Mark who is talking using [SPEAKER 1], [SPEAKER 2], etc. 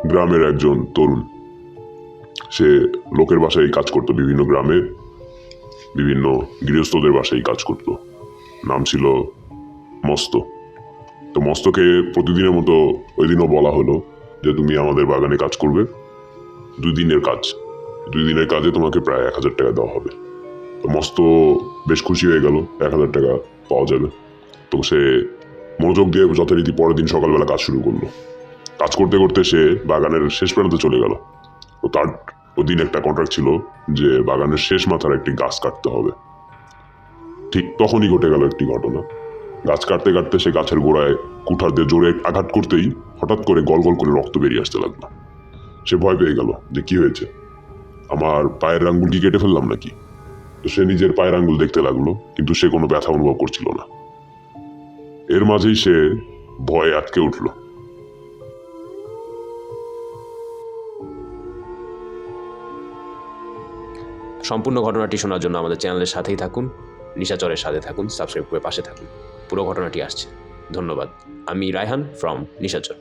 [SPEAKER 1] গ্রামের একজন তরুণ। সে লোকের বাসায় কাজ করতো, বিভিন্ন গ্রামে বিভিন্ন গৃহস্থদের বাসায় কাজ করত। নাম ছিল মস্ত। তো মস্তকে প্রতিদিনের মতো ওই দিনও বলা হলো যে তুমি আমাদের বাগানে কাজ করবে, 2 দিনের কাজ। 2 দিনের কাজে তোমাকে প্রায় 1000 টাকা দেওয়া হবে। তো মস্ত বেশ খুশি হয়ে গেল, 1000 টাকা পাওয়া যাবে। তো সে মনোযোগ দিয়ে যথারীতি পরের দিন সকালবেলা কাজ শুরু করলো। কাজ করতে করতে সে বাগানের শেষ প্রান্তে চলে গেল। তো তার ওই দিন একটা কন্ট্রাক্ট ছিল যে বাগানের শেষ মাথার একটি গাছ কাটতে হবে। ঠিক তখনই ঘটে গেল একটি ঘটনা। গাছ কাটতে কাটতে সে গাছের গোড়ায় কুঠার দিয়ে জোরে আঘাত করতেই হঠাৎ করে গল গল করে রক্ত বেরিয়ে আসতে লাগলো। সে ভয় পেয়ে গেল যে কি হয়েছে, আমার পায়ের আঙ্গুল কি কেটে ফেললাম নাকি। তো সে নিজের পায়ের আঙ্গুল দেখতে লাগলো, কিন্তু সে কোনো ব্যথা অনুভব করছিল না। এর মাঝেই সে ভয়ে আটকে উঠল।
[SPEAKER 2] সম্পূর্ণ ঘটনাটি শোনার জন্য আমাদের চ্যানেলের সাথেই থাকুন, নিশাচরের সাথে থাকুন, সাবস্ক্রাইব করে পাশে থাকুন। পুরো ঘটনাটি আসছে। ধন্যবাদ। আমি রায়হান ফ্রম নিশাচর।